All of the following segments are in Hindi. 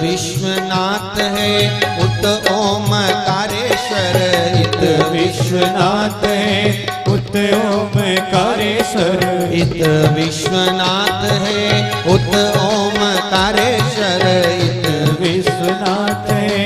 विश्वनाथ है उत ओमकारेश्वर। इत विश्वनाथ है उत ओमकारेश्वर। इत विश्वनाथ है उत ओमकारेश्वर। इत विश्वनाथ है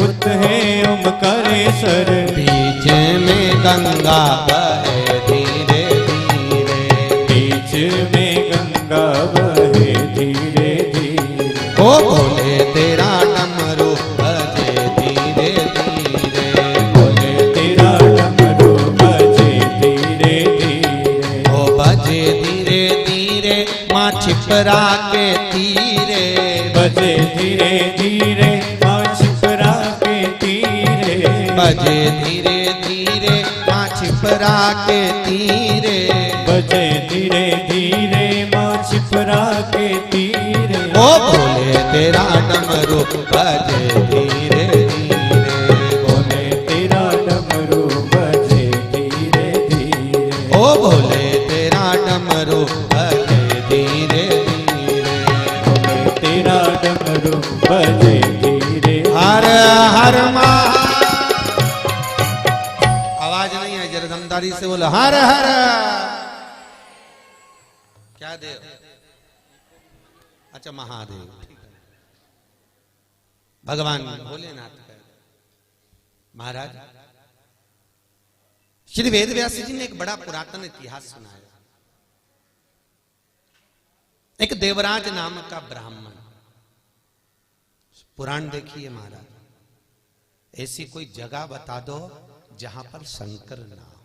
उत है ओमकारेश्वर। बीच में गंगा बहे धीरे धीरे। बीच में गंगा बहे धीरे धीरे। ओ भोले तेरा डमरू बजे धीरे धीरे। भोले तेरा डमरू बजे धीरे धीरे। ओ बजे धीरे धीरे माँ छिपरा के तीरे। बजे धीरे धीरे माँ छिपरा के तीरे। बजे धीरे धीरे माँ छिपरा के तीरे। बजे धीरे धीरे माँ छिपरा के तीरे। ओ भोले तेरा डमरू बजे धीरे धीरे। भोले तेरा डमरू बजे धीरे धीरे। ओ भोले तेरा डमरू बजे धीरे धीरे। भोले तेरा डमरू बजे धीरे। हर हर आवाज नहीं है, जरा दमदारी से बोलो हर हर। क्या देव? अच्छा महादेव, ठीक है। भगवान भोलेनाथ का महाराज श्री वेदव्यास जी ने एक बड़ा पुरातन इतिहास सुनाया। एक देवराज नाम का ब्राह्मण, पुराण देखिए महाराज, ऐसी कोई जगह बता दो जहां पर शंकर ना हो,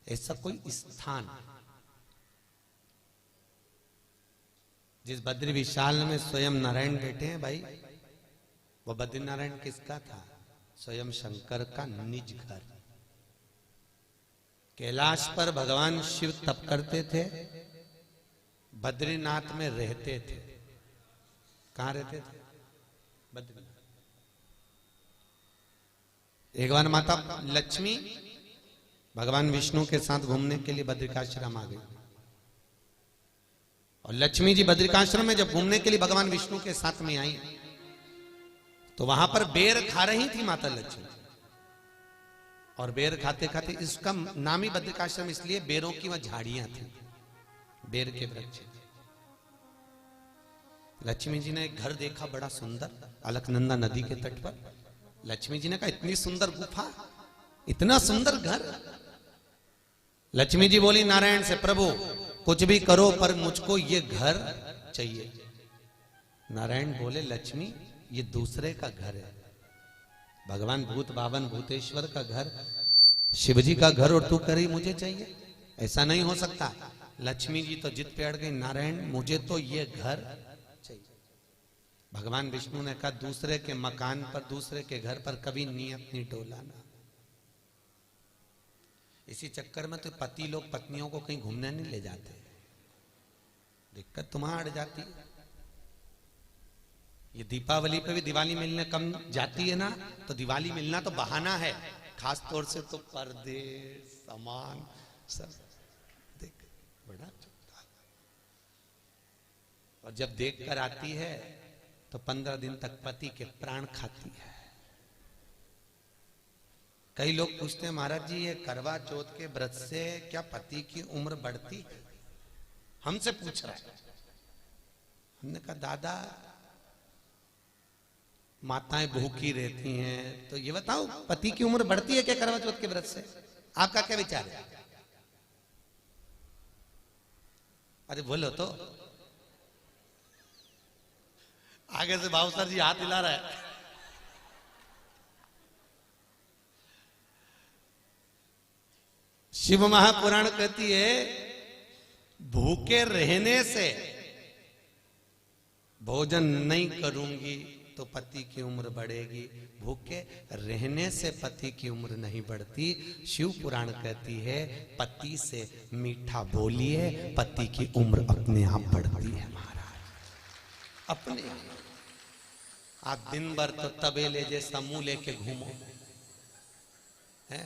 ऐसा कोई स्थान। जिस बद्री विशाल में स्वयं नारायण बैठे हैं भाई, वो बद्री नारायण किसका था? स्वयं शंकर का निज घर। कैलाश पर भगवान शिव तप करते थे, बद्रीनाथ में रहते थे। कहां रहते थे? बद्रीनाथ। एक बार माता लक्ष्मी भगवान विष्णु के साथ घूमने के लिए बद्रिकाश्रम आ गई। और लक्ष्मी जी बद्रिकाश्रम में जब घूमने के लिए भगवान विष्णु के साथ में आई तो वहां पर बेर खा रही थी माता लक्ष्मी। और बेर खाते खाते, इसका नाम ही बद्रिकाश्रम इसलिए बेरों की वह झाड़ियां थी, बेर के वृक्ष। लक्ष्मी जी ने एक घर देखा बड़ा सुंदर, अलकनंदा नदी के तट पर। लक्ष्मी जी ने कहा इतनी सुंदर गुफा, इतना सुंदर घर। लक्ष्मी जी बोली नारायण से, प्रभु कुछ भी करो पर मुझको ये घर चाहिए। नारायण बोले लक्ष्मी ये दूसरे का घर है, भगवान भूत बावन भूतेश्वर का घर, शिवजी का घर, और तू करी मुझे चाहिए? ऐसा नहीं हो सकता। लक्ष्मी जी तो जिद पे अड़ गई, नारायण मुझे तो ये घर चाहिए। भगवान विष्णु ने कहा दूसरे के मकान पर, दूसरे के घर पर कभी नियत नहीं डोलाना। इसी चक्कर में तो पति लोग पत्नियों को कहीं घूमने नहीं ले जाते, दिक्कत तुम्हां अड़ जाती है। ये दीपावली पे भी दिवाली मिलने कम जाती है ना, तो दिवाली मिलना तो बहाना है, खास तौर से तो पर्दे सामान सब देख बड़ा चुपता। और जब देख कर आती है तो 15 दिन तक पति के प्राण खाती है। कई लोग पूछते हैं महाराज जी ये करवा चौथ के व्रत से क्या पति की उम्र बढ़ती है? हमसे पूछ रहा है। हमने कहा दादा माताएं भूखी रहती हैं, तो ये बताओ पति की उम्र बढ़ती है क्या करवा चौथ के व्रत से? आपका क्या विचार है? अरे बोलो तो। आगे से भावसर जी हाथ हिला रहा है। शिव महापुराण कहती है भूखे रहने से भोजन नहीं करूंगी तो पति की उम्र बढ़ेगी, भूखे रहने से पति की उम्र नहीं बढ़ती। शिव पुराण कहती है पति से मीठा बोलिए, पति की उम्र अपने आप बढ़ती है महाराज, अपने आप। आप दिन भर तो तबेले जैसा मुंह लेके घूमो है,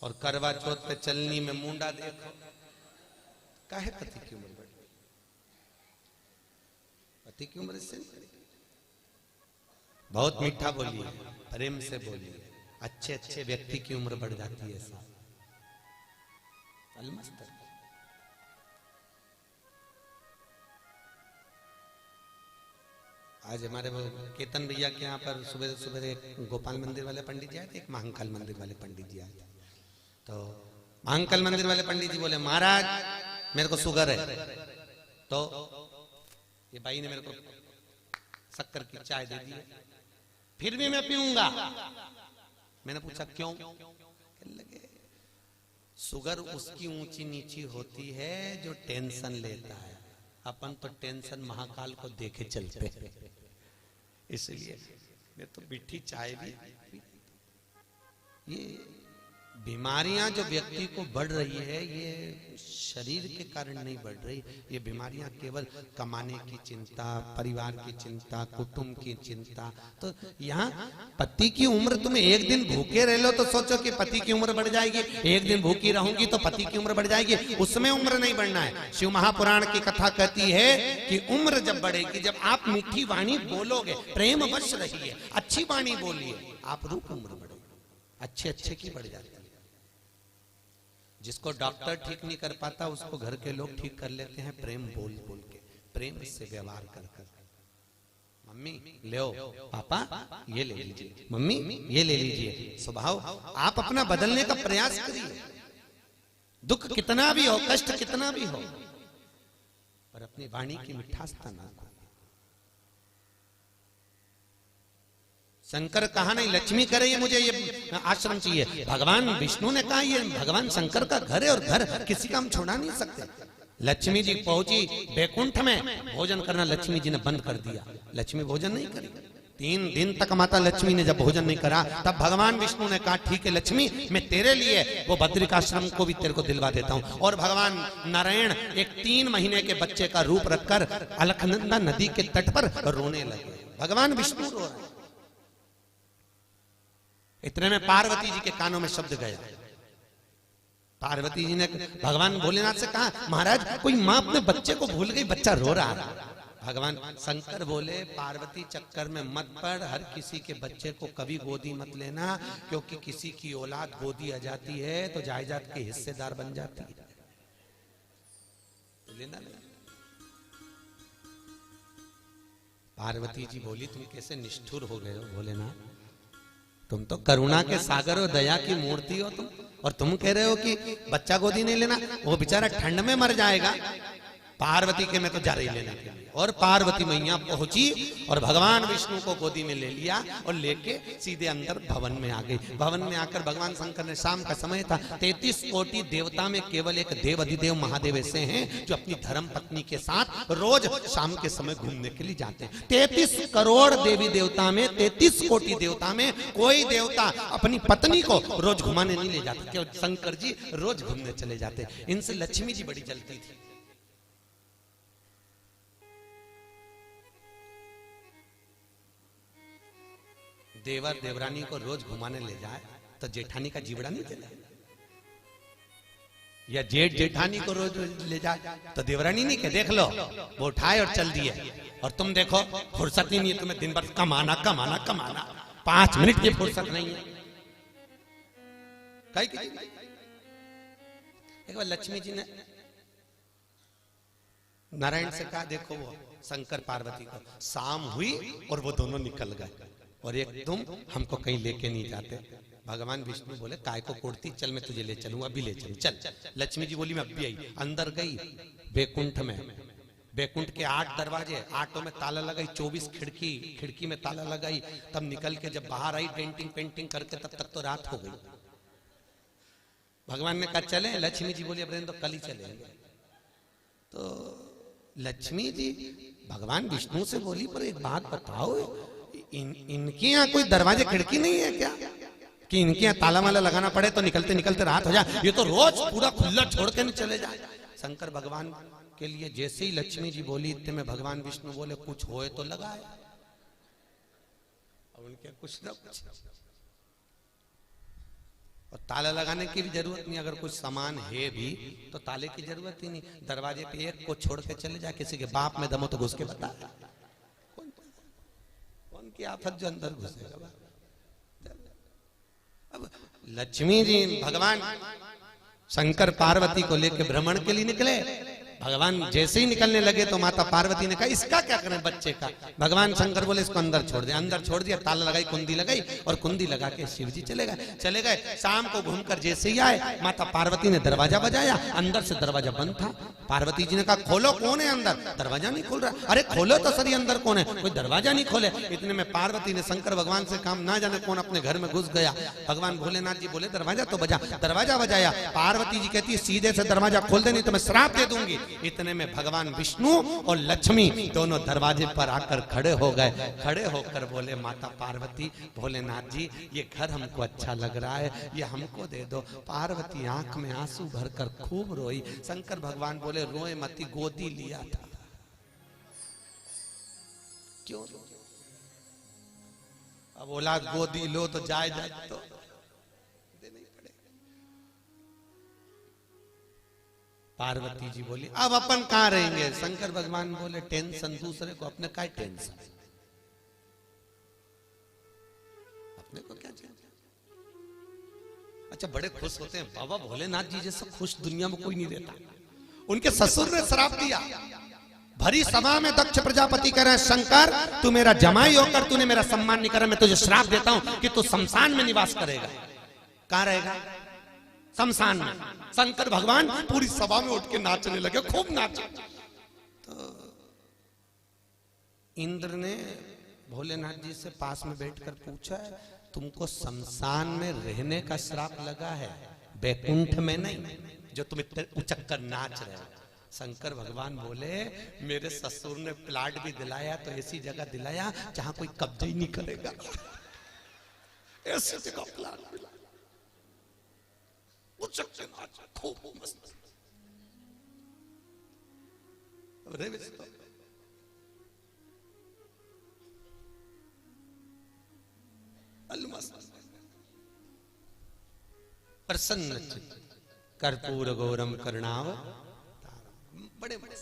और करवा चौथ पे चलनी में मुंडा देखो, काहे पति की उम्र बढ़ी? पति की उम्र इससे नहीं बढ़ेगी। बहुत मीठा बोलिए, प्रेम से बोलिए, अच्छे अच्छे व्यक्ति की उम्र बढ़ जाती है ऐसा। अलमस्त आज हमारे वो केतन भैया के यहाँ पर सुबह सुबह एक गोपाल मंदिर वाले पंडित जी आए थे, एक महाकाल मंदिर वाले पंडित जी आए थे। तो महाकाल मंदिर वाले पंडित जी बोले महाराज मेरे को शुगर है। तो ये भाई ने मेरे को शक्कर की चाय दे दी, फिर भी मैं पीऊंगा। मैंने पूछा क्यों? कहने लगे शुगर उसकी ऊंची नीची होती है जो टेंशन लेता है, अपन तो टेंशन महाकाल को देखे चलते हैं, इसलिए मैं तो मीठी चाय भी। ये बीमारियां जो व्यक्ति को बढ़ रही है ये शरीर के कारण नहीं बढ़ रही, ये बीमारियां केवल कमाने की चिंता, परिवार की चिंता, कुटुंब की चिंता। तो यहाँ पति की उम्र, तुम एक दिन भूखे रह लो तो सोचो कि पति की उम्र बढ़ जाएगी, एक दिन भूखी रहूंगी तो पति की उम्र बढ़ जाएगी, उसमें उम्र नहीं बढ़ना है। शिव महापुराण की कथा कहती है कि उम्र जब बढ़ेगी, जब आप मीठी वाणी बोलोगे, प्रेम वश रहिए, अच्छी वाणी बोलिए, आप रूप उम्र बढ़ेगी, अच्छे अच्छे की बढ़ जाती है। जिसको डॉक्टर ठीक नहीं कर पाता उसको घर के लोग ठीक कर लेते हैं, प्रेम बोल बोल के, प्रेम से व्यवहार कर कर। मम्मी ले पापा ये ले लीजिए, मम्मी ये ले लीजिए। स्वभाव आप अपना बदलने का प्रयास करिए, दुख कितना भी हो, कष्ट कितना भी हो, पर अपनी वाणी की मिठासता ना खो। शंकर कहा नहीं लक्ष्मी करे ये मुझे ये आश्रम चाहिए, भगवान विष्णु ने कहा ये भगवान शंकर का घर है और घर किसी का हम छोड़ा नहीं सकते। लक्ष्मी जी पहुंची बैकुंठ में, भोजन करना लक्ष्मी जी ने बंद कर दिया, लक्ष्मी भोजन नहीं करी। 3 दिन तक माता लक्ष्मी ने जब भोजन नहीं करा, तब भगवान विष्णु ने कहा ठीक है लक्ष्मी, मैं तेरे लिए वो बद्रिकाश्रम को भी तेरे को दिलवा देता हूं। और भगवान नारायण एक 3 महीने के बच्चे का रूप रखकर अलकनंदा नदी के तट पर रोने लगे। भगवान विष्णु रो रहे, इतने में पार्वती जी के कानों में शब्द गया। पार्वती जी ने भगवान भोलेनाथ से कहा महाराज कोई माँ अपने बच्चे को भूल गई, बच्चा रो रहा है। भगवान शंकर बोले पार्वती चक्कर में मत पड़, हर किसी के बच्चे को कभी गोदी मत लेना, क्योंकि किसी की औलाद गोदी आ जाती है तो जायदाद के हिस्सेदार बन जाती है, लेना नहीं। पार्वती जी बोली तुम कैसे निष्ठुर हो गए हो भोलेनाथ, तुम तो करुणा के सागर हो, दया की मूर्ति हो तुम, और तुम कह रहे हो कि बच्चा गोदी नहीं लेना, वो बेचारा ठंड में मर जाएगा। पार्वती के मैं तो जा रही लेने के लिए, और पार्वती मैया पहुंची और भगवान विष्णु को गोदी में ले लिया और लेके सीधे अंदर भवन में आ गई। भवन में आकर भगवान शंकर ने, शाम का समय था, 33 कोटि देवता में केवल एक देव अधिदेव महादेव ऐसे हैं जो अपनी धर्म पत्नी के साथ रोज शाम के समय घूमने के लिए जाते हैं। 33 करोड़ देवी देवता में, 33 कोटि देवता में कोई देवता अपनी पत्नी को रोज घुमाने नहीं ले जाता, केवल शंकर जी रोज घूमने चले जाते। इनसे लक्ष्मी जी बड़ी जलती थी। देवर देवरानी को रोज घुमाने ले जाए तो जेठानी का जीवड़ा नहीं चले, या जेठ जेठानी को रोज ले जाए तो देवरानी नहीं के देख लो वो उठाए और चल दिए, और तुम देखो फुर्सत ही नहीं है तुम्हें, दिन भर कमाना कमाना कमाना, 5 मिनट की फुर्सत नहीं है। एक बार लक्ष्मी जी ने नारायण से कहा देखो वो शंकर पार्वती को, शाम हुई और वो दोनों निकल गए और एक तुम हमको कहीं लेके नहीं जाते। भगवान विष्णु बोले काय को कोड़ती, चल मैं तुझे ले चलूंगा, अभी ले चलूं चल। लक्ष्मी जी बोली मैं अभी आई। अंदर गई बैकुंठ में, बैकुंठ के 8 दरवाजे, 8 में ताला लगाई, 24 खिड़की, खिड़की में ताला लगाई। तब निकल के जब बाहर आई पेंटिंग पेंटिंग करके, तब तक तो रात हो गई। भगवान ने कहा चले, लक्ष्मी जी बोली अब तो कल ही चलेंगे। तो लक्ष्मी जी भगवान विष्णु से बोली पर एक बात बताओ, इनके यहाँ कोई दरवाजे खिड़की नहीं है क्या कि इनके यहाँ ताला माला लगाना पड़े तो निकलते निकलते रात हो जाए, ये तो रोज पूरा खुला छोड़ के नहीं चले जाए। शंकर भगवान के लिए जैसे ही लक्ष्मी जी बोली, इतने में भगवान विष्णु बोले कुछ होए तो लगाए, अब उनके कुछ ना कुछ, और ताला लगाने की भी जरूरत नहीं, अगर कुछ सामान है भी तो ताले की जरूरत ही नहीं। दरवाजे पे एक को छोड़ के चले जाए, किसी के बाप में दमो तो घुस के बता, की आफत जो अंदर घुसेगा। अब लक्ष्मी जी भगवान शंकर पार्वती को लेकर भ्रमण के लिए निकले। भगवान जैसे ही निकलने लगे तो माता पार्वती ने कहा इसका क्या करें बच्चे का। भगवान शंकर बोले इसको अंदर छोड़ दे। अंदर छोड़ दिया, ताला लगाई, कुंडी लगाई और कुंडी लगा के शिव जी चले गए। शाम को घूमकर जैसे ही आए माता पार्वती ने दरवाजा बजाया, अंदर से दरवाजा बंद था। पार्वती जी ने कहा खोलो, कौन है अंदर? दरवाजा नहीं खोल रहा। अरे खोलो तो सही, अंदर कौन है? कोई दरवाजा नहीं खोले। इतने में पार्वती ने शंकर भगवान से काम, ना जाने कौन अपने घर में घुस गया। भगवान भोलेनाथ जी बोले दरवाजा तो बजा। दरवाजा बजाया, पार्वती जी कहती है सीधे से दरवाजा खोल दे नहीं तो मैं श्राप दे दूंगी। इतने में भगवान विष्णु और लक्ष्मी दोनों दरवाजे पर आकर खड़े हो गए। खड़े होकर बोले माता पार्वती, भोलेनाथ जी ये घर हमको अच्छा लग रहा है, ये हमको दे दो। पार्वती आंख में आंसू भरकर खूब रोई। शंकर भगवान बोले रोए मती, गोदी लिया था। क्यों? अब औलाद गोदी लो तो जाए तो पार्वती जी बोली अब अपन कहां रहेंगे? शंकर भगवान बोले टेंशन दूसरे को, अपने का टेंशन, अपने को क्या चाहिए? अच्छा बड़े खुश होते हैं बाबा भोलेनाथ जी जैसा खुश दुनिया में कोई नहीं रहता। उनके ससुर ने श्राप दिया। भरी सभा में दक्ष प्रजापति कह रहे हैं शंकर तू मेरा जमाई होकर तूने मेरा सम्मान नहीं करा, मैं तुझे श्राप देता हूं कि तू शमशान में निवास करेगा। कहां रहेगा? शमशान में। शंकर भगवान पूरी सभा में उठ के नाचने लगे, खूब नाचे। तो इंद्र ने भोलेनाथ जी से पास में बैठकर पूछा तुमको शमशान में रहने का श्राप लगा है, बैकुंठ में नहीं जो तुम इतने उचक कर नाच रहे हो। शंकर भगवान बोले मेरे ससुर ने प्लाट भी दिलाया तो ऐसी जगह दिलाया जहां कोई कब्जा ही नहीं करेगा, ऐसी जगह प्लाट दिलाया। उचक से नाच, खूब मस्त। प्रसन्न कर्पूर गौरम करणाव, बड़े बड़े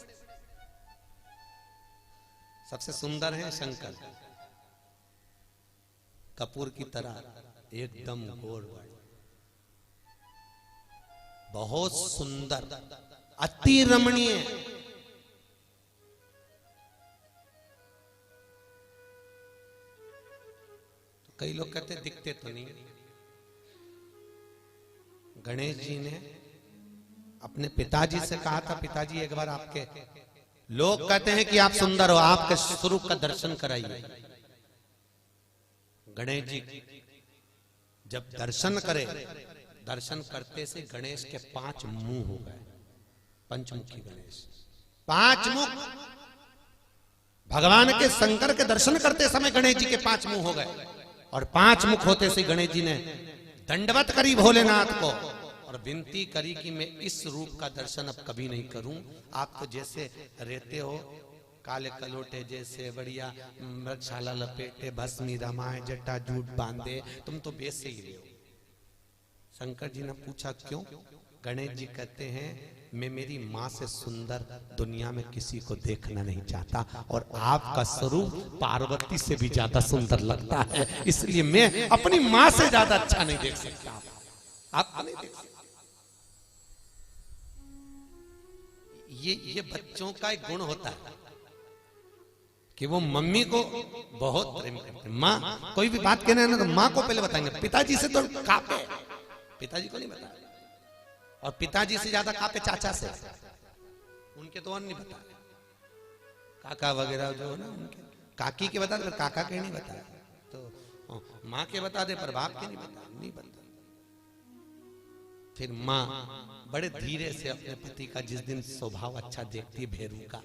सबसे सुंदर है शंकर, कपूर की तरह एकदम गोर, बहुत सुंदर, अति रमणीय। तो कई लोग कहते दिखते तो नहीं। गणेश जी ने अपने पिताजी से कहा था पिताजी एक बार आपके, लोग कहते हैं कि आप सुंदर हो, आपके स्वरूप का दर्शन कराइए। गणेश जी जब दर्शन करे, दर्शन करते से गणेश के 5 मुंह हो गए, पंचमुखी गणेश, 5 मुख। भगवान के शंकर के दर्शन करते समय गणेश जी के 5 मुंह हो गए और 5 मुख होते से गणेश जी ने दंडवत करी भोलेनाथ को और विनती करी कि मैं इस रूप का दर्शन अब कभी नहीं करूं। आप तो जैसे रहते हो काले कलोटे जैसे, बढ़िया मृगशाला लपेटे, भस्मी रमाए, जटा जूट बांधे, तुम तो वैसे ही रहो। शंकर जी ने पूछा क्यों? गणेश जी कहते हैं मैं मेरी माँ से सुंदर दुनिया में किसी को देखना नहीं चाहता और आपका स्वरूप पार्वती से भी ज्यादा सुंदर लगता है, इसलिए मैं अपनी माँ से ज्यादा अच्छा नहीं देख सकता। आप नहीं देख सकते। ये बच्चों का एक गुण होता है कि वो मम्मी को बहुत प्रेम करते हैं। माँ कोई भी बात कहना है ना तो माँ को पहले बताएंगे, पिताजी से तो कापे, पिताजी को नहीं बताया, और पिताजी से ज्यादा कापे चाचा से, उनके तो और नहीं बता, काका वगैरह जो है ना उनके, काकी के बता दे पर काका के नहीं बता, तो माँ के बता दे पर बाप के नहीं बता। फिर माँ बड़े धीरे से अपने पति का जिस दिन स्वभाव अच्छा देखती है भेरू का,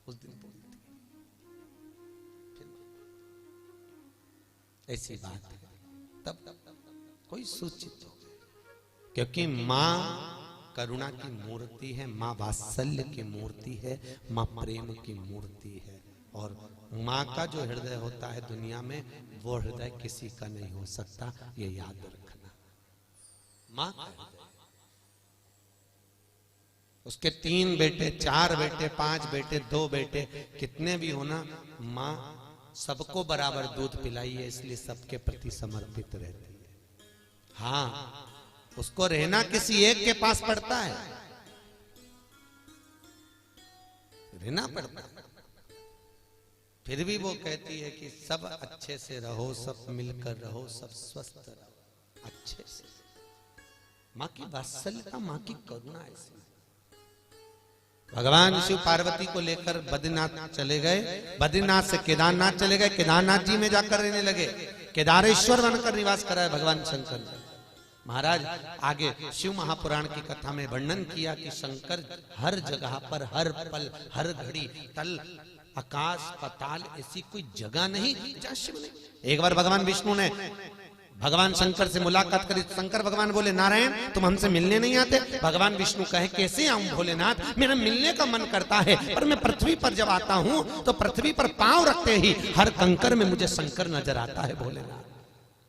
उस दिन बोलती ऐसी बात है, तब कोई सूचित हो, क्योंकि माँ करुणा की मूर्ति है, माँ वात्सल्य की मूर्ति है, माँ प्रेम की मूर्ति है। और माँ का जो हृदय होता है दुनिया में, वो हृदय किसी का नहीं हो सकता, ये याद रखना। माँ का हृदय, उसके 3 बेटे, 4 बेटे, 5 बेटे, 2 बेटे, कितने भी हो ना, माँ सबको बराबर दूध पिलाइए, इसलिए सबके प्रति समर्पित रहती है। हाँ, उसको रहना किसी एक के पास पड़ता है, रहना पड़ता है, फिर भी वो कहती है कि सब अच्छे से रहो, सब मिलकर रहो, सब स्वस्थ रहो अच्छे से। मां की वात्सल्यता, मां की करुणा ऐसी। भगवान शिव पार्वती को लेकर बद्रीनाथ चले गए, बद्रीनाथ से केदारनाथ चले गए, केदारनाथ जी में जाकर रहने लगे, केदारेश्वर बनकर निवास कराए भगवान शंकर ने। महाराज आगे शिव महापुराण की कथा में वर्णन किया कि शंकर हर जगह पर, हर पल, हर घड़ी, तल आकाश पाताल ऐसी कोई जगह नहीं जहां शिव नहीं। एक बार भगवान विष्णु ने भगवान शंकर से मुलाकात करी, शंकर भगवान बोले नारायण तुम हमसे मिलने नहीं आते? भगवान विष्णु कहे कैसे आऊं भोलेनाथ, मेरा मिलने का मन करता है, पर मैं पृथ्वी पर जब आता हूं तो पृथ्वी पर पांव रखते ही हर कंकर में मुझे शंकर नजर आता है भोलेनाथ,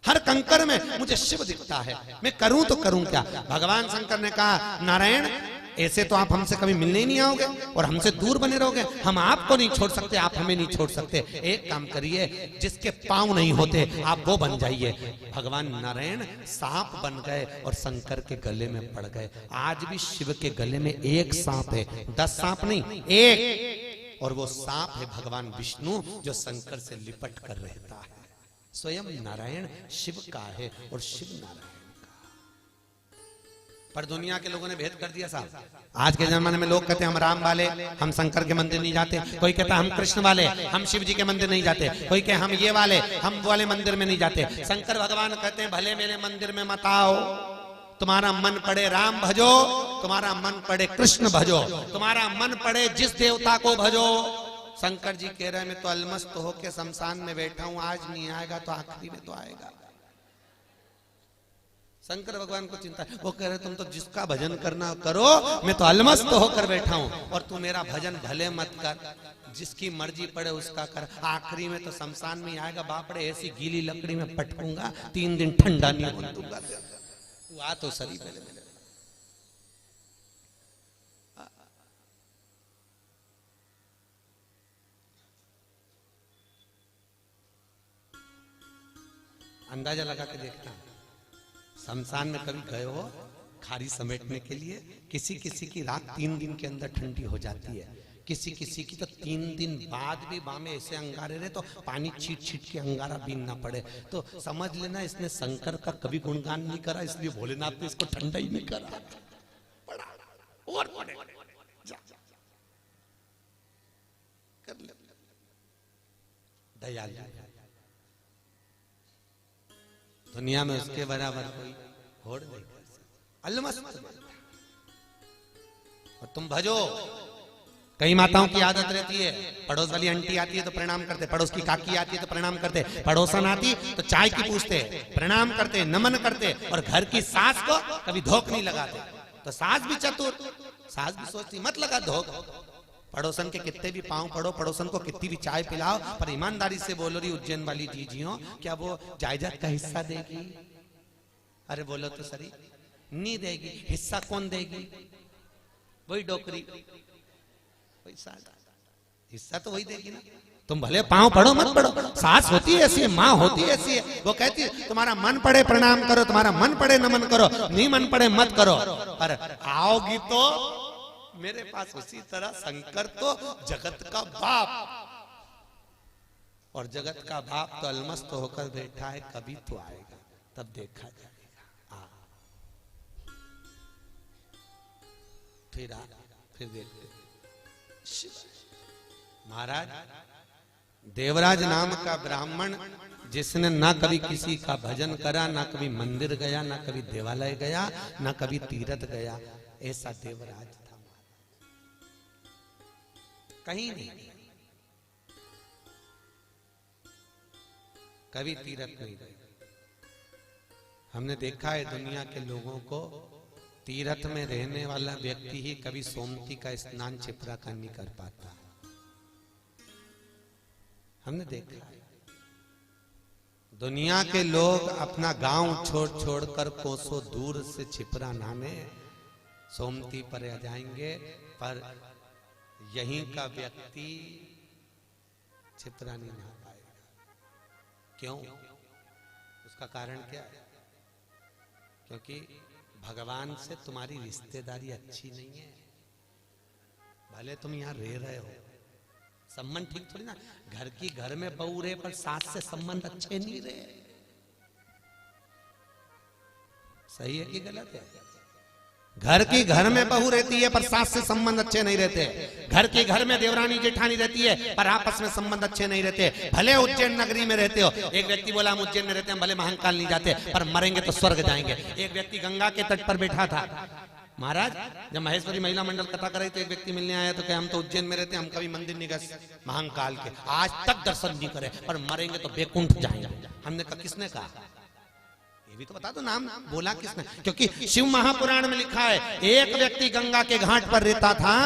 हर कंकर में मुझे शिव दिखता है, मैं करूं तो करूं क्या? भगवान शंकर ने कहा नारायण ऐसे तो आप हमसे कभी मिलने ही नहीं आओगे और हमसे दूर बने रहोगे, हम आपको नहीं छोड़ सकते, आप हमें नहीं छोड़ सकते। एक काम करिए, जिसके पांव नहीं होते आप वो बन जाइए। भगवान नारायण सांप बन गए और शंकर के गले में पड़ गए। आज भी शिव के गले में एक सांप है, 10 सांप नहीं, एक, और वो सांप है भगवान विष्णु जो शंकर से लिपट कर रहता है। स्वयं नारायण शिव का है और शिव नारायण। पर दुनिया के लोगों ने भेद कर दिया साहब। आज के जमाने में लोग कहते हैं हम राम वाले, हम शंकर के मंदिर नहीं जाते, कोई कहता हम कृष्ण वाले, हम शिव जी के मंदिर नहीं जाते, कोई कहे हम ये वाले, हम वाले मंदिर में नहीं जाते। शंकर भगवान कहते हैं भले मेरे मंदिर में मत आओ, तुम्हारा मन पड़े राम भजो, तुम्हारा मन पड़े कृष्ण भजो, तुम्हारा मन पड़े जिस देवता को भजो। शंकर जी कह रहे मैं तो अलमस्त होके शमशान में बैठा हूं, आज नहीं आएगा तो आखिरी में तो आएगा। शंकर भगवान को चिंता है, वो कह रहे तुम तो जिसका भजन करना करो, मैं तो अलमस्त होकर बैठा हूं और तू मेरा भजन भले मत कर, जिसकी मर्जी पड़े उसका कर, आखिरी में तो शमशान में आएगा। बापड़े ऐसी गीली लकड़ी में पटकूंगा, 3 दिन ठंडा नहीं होने दूंगा, तू आ तो सही पहले। अंदाजा लगा के देखता हूं, शमशान में कभी गए हो खारी समेटने के लिए? किसी किसी की रात 3 दिन के अंदर ठंडी हो जाती है, किसी किसी की तो 3 दिन बाद भी बामे ऐसे अंगारे रहे तो पानी छीट छीट के अंगारा बीनना पड़े। तो समझ लेना इसने शंकर का कभी गुणगान नहीं करा, इसलिए भोलेनाथ ने इसको ठंडा ही नहीं करा। और कर ले दयालु, दुनिया में उसके बराबर कोई होड़ नहीं कर सकता, अलमस्त। और तुम भजो। कई माताओं की आदत रहती है, पड़ोस वाली आंटी आती है तो प्रणाम करते, पड़ोस की काकी आती है तो प्रणाम करते, पड़ोसन आती तो चाय की पूछते, प्रणाम करते, नमन करते, और घर की सास को कभी धोख नहीं लगाते। तो सास भी चतुर, सास भी सोचती मत लगा धोख, पड़ोसन के कितने भी पांव पड़ो, पड़ोसन को कितनी भी चाय पिलाओ, पर ईमानदारी से बोलो रही उज्जैन वाली जीजियों, क्या वो जायदाद का हिस्सा देगी? अरे बोलो तो सही, नहीं देगी। हिस्सा कौन देगी? वही डोकरी, वही सास, हिस्सा तो वही देगी ना। तुम भले पांव पढ़ो मत पढ़ो, सास होती है ऐसी है, माँ होती है ऐसी है, वो कहती है तुम्हारा मन पड़े प्रणाम करो, तुम्हारा मन पड़े नमन करो, नहीं मन पड़े मत करो। पर आओगी तो मेरे पास उसी तरह शंकर तो जगत का बाप, और जगत का बाप तो अलमस्त होकर बैठा है, कभी तो आएगा तब देखा जाएगा। फिर देखते महाराज देवराज नाम का ब्राह्मण जिसने ना कभी किसी का भजन करा, ना कभी मंदिर गया, ना कभी देवालय गया, ना कभी तीर्थ गया, ऐसा देवराज था। कहीं नहीं, कभी तीर्थ नहीं गए। हमने देखा है दुनिया के लोगों को, तीर्थ में रहने वाला व्यक्ति ही कभी सोमती का स्नान छिपरा का नहीं कर पाता। हमने देखा है दुनिया के लोग अपना गांव छोड़ छोड़कर कोसों दूर से छिपरा नहाने सोमती पर आ जाएंगे, पर यहीं का व्यक्ति छिपरा नहीं नहा पाएगा। क्यों? उसका कारण क्या है? क्योंकि भगवान से तुम्हारी रिश्तेदारी अच्छी नहीं है। भले तुम यहां रह रहे हो, संबंध ठीक थोड़ी ना। घर की घर में बहू रहे पर सास से संबंध अच्छे नहीं रहे। सही है कि गलत है? घर की घर में बहू रहती है पर सास से संबंध अच्छे नहीं रहते। घर के घर में देवरानी जेठानी रहती है पर आपस में संबंध अच्छे नहीं रहते। भले उज्जैन नगरी में रहते हो, एक व्यक्ति बोला हम उज्जैन में रहते हैं, भले महाकाल नहीं जाते पर मरेंगे तो स्वर्ग जाएंगे। एक व्यक्ति गंगा के तट पर बैठा था। महाराज जब महेश्वरी महिला मंडल कथा कर रही तो एक व्यक्ति मिलने आया तो क्या हम तो उज्जैन में रहते हैं, हम कभी मंदिर नहीं गए महाकाल के, आज तक दर्शन नहीं करे, पर मरेंगे तो बैकुंठ जाएंगे। हमने कहा किसने कहा? ये भी तो बता दो, नाम बोला किसने? क्योंकि शिव महापुराण में लिखा है एक व्यक्ति गंगा के घाट पर रहता था